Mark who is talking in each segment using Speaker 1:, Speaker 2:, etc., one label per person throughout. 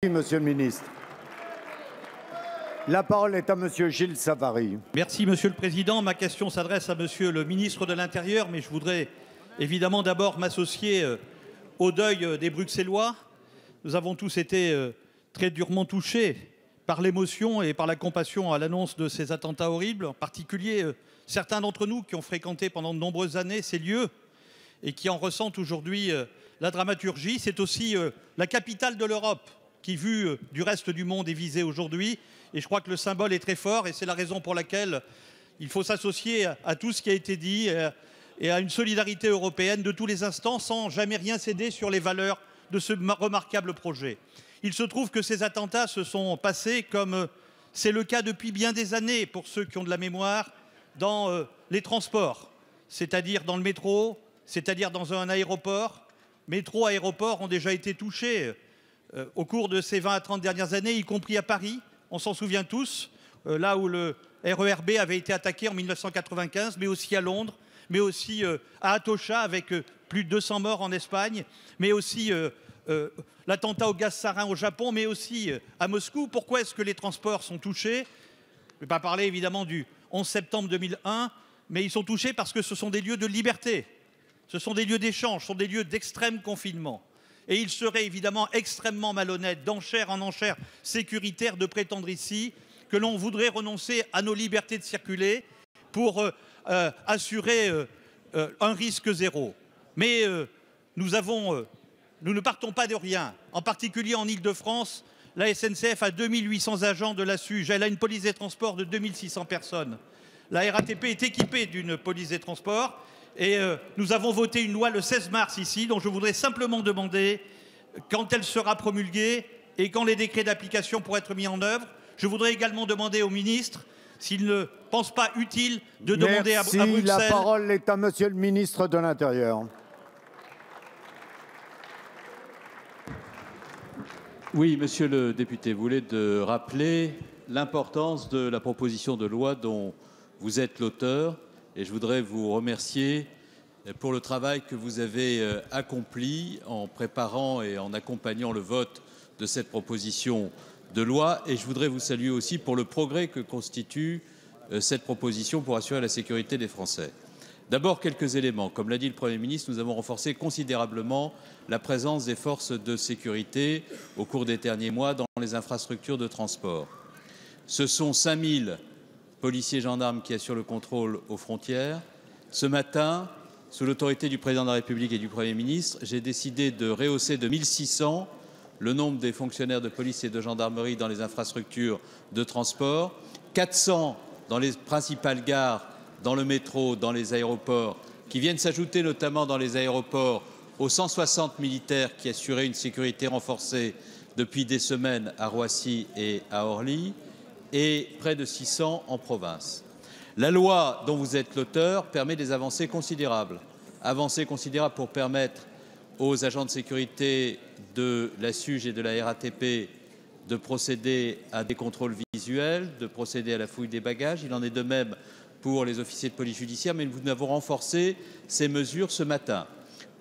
Speaker 1: Merci, Monsieur le ministre. La parole est à Monsieur Gilles Savary.
Speaker 2: Merci, Monsieur le Président. Ma question s'adresse à Monsieur le ministre de l'Intérieur, mais je voudrais évidemment d'abord m'associer au deuil des Bruxellois. Nous avons tous été très durement touchés par l'émotion et par la compassion à l'annonce de ces attentats horribles, en particulier certains d'entre nous qui ont fréquenté pendant de nombreuses années ces lieux et qui en ressentent aujourd'hui la dramaturgie. C'est aussi la capitale de l'Europe qui, vu du reste du monde, est visée aujourd'hui. Et je crois que le symbole est très fort et c'est la raison pour laquelle il faut s'associer à tout ce qui a été dit et à une solidarité européenne de tous les instants sans jamais rien céder sur les valeurs de ce remarquable projet. Il se trouve que ces attentats se sont passés, comme c'est le cas depuis bien des années pour ceux qui ont de la mémoire, dans les transports, c'est-à-dire dans le métro, c'est-à-dire dans un aéroport. Métro, aéroport ont déjà été touchés au cours de ces 20 à 30 dernières années, y compris à Paris. On s'en souvient tous, là où le RER B avait été attaqué en 1995, mais aussi à Londres, mais aussi à Atocha avec plus de 200 morts en Espagne, mais aussi l'attentat au gaz sarin au Japon, mais aussi à Moscou. Pourquoi est-ce que les transports sont touchés? Je ne vais pas parler évidemment du 11 septembre 2001, mais ils sont touchés parce que ce sont des lieux de liberté, ce sont des lieux d'échange, ce sont des lieux d'extrême confinement. Et il serait évidemment extrêmement malhonnête, d'enchère en enchère sécuritaire, de prétendre ici que l'on voudrait renoncer à nos libertés de circuler pour assurer un risque zéro. Mais nous ne partons pas de rien. En particulier en Île-de-France, la SNCF a 2800 agents de la SUGE. Elle a une police des transports de 2600 personnes. La RATP est équipée d'une police des transports. Et nous avons voté une loi le 16 mars ici, dont je voudrais simplement demander quand elle sera promulguée et quand les décrets d'application pourront être mis en œuvre. Je voudrais également demander au ministre s'il ne pense pas utile de demander à Bruxelles...
Speaker 1: La parole est à Monsieur le ministre de l'Intérieur.
Speaker 3: Oui, monsieur le député, vous voulez de rappeler l'importance de la proposition de loi dont vous êtes l'auteur. Et je voudrais vous remercier pour le travail que vous avez accompli en préparant et en accompagnant le vote de cette proposition de loi. Et je voudrais vous saluer aussi pour le progrès que constitue cette proposition pour assurer la sécurité des Français. D'abord, quelques éléments. Comme l'a dit le Premier ministre, nous avons renforcé considérablement la présence des forces de sécurité au cours des derniers mois dans les infrastructures de transport. Ce sont 5000 policiers et gendarmes qui assurent le contrôle aux frontières. Ce matin, sous l'autorité du Président de la République et du Premier ministre, j'ai décidé de rehausser de 1600 le nombre des fonctionnaires de police et de gendarmerie dans les infrastructures de transport, 400 dans les principales gares, dans le métro, dans les aéroports, qui viennent s'ajouter notamment dans les aéroports aux 160 militaires qui assuraient une sécurité renforcée depuis des semaines à Roissy et à Orly, et près de 600 en province. La loi dont vous êtes l'auteur permet des avancées considérables pour permettre aux agents de sécurité de la SUGE et de la RATP de procéder à des contrôles visuels, de procéder à la fouille des bagages. Il en est de même pour les officiers de police judiciaire, mais nous avons renforcé ces mesures ce matin.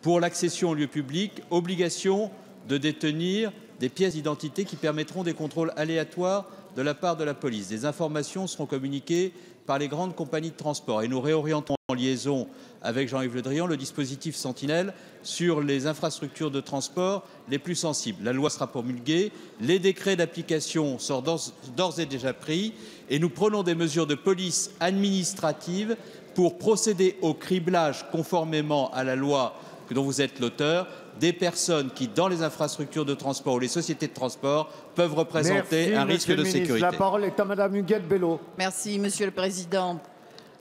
Speaker 3: Pour l'accession aux lieux publics, obligation de détenir des pièces d'identité qui permettront des contrôles aléatoires de la part de la police. Des informations seront communiquées par les grandes compagnies de transport et nous réorientons en liaison avec Jean-Yves Le Drian le dispositif Sentinelle sur les infrastructures de transport les plus sensibles. La loi sera promulguée, les décrets d'application sont d'ores et déjà pris et nous prenons des mesures de police administrative pour procéder au criblage conformément à la loi dont vous êtes l'auteur, des personnes qui, dans les infrastructures de transport ou les sociétés de transport, peuvent représenter un risque de sécurité.
Speaker 1: La parole est à Madame Huguette Bello.
Speaker 4: Merci, Monsieur le Président.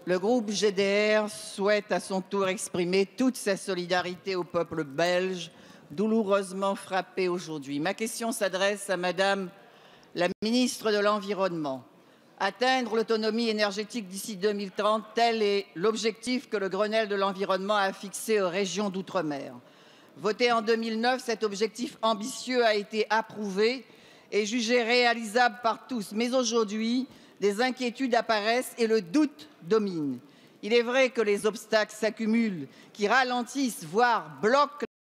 Speaker 4: Le groupe GDR souhaite à son tour exprimer toute sa solidarité au peuple belge, douloureusement frappé aujourd'hui. Ma question s'adresse à Madame la ministre de l'Environnement. Atteindre l'autonomie énergétique d'ici 2030, tel est l'objectif que le Grenelle de l'environnement a fixé aux régions d'outre-mer. Voté en 2009, cet objectif ambitieux a été approuvé et jugé réalisable par tous. Mais aujourd'hui, des inquiétudes apparaissent et le doute domine. Il est vrai que les obstacles s'accumulent, qui ralentissent, voire bloquent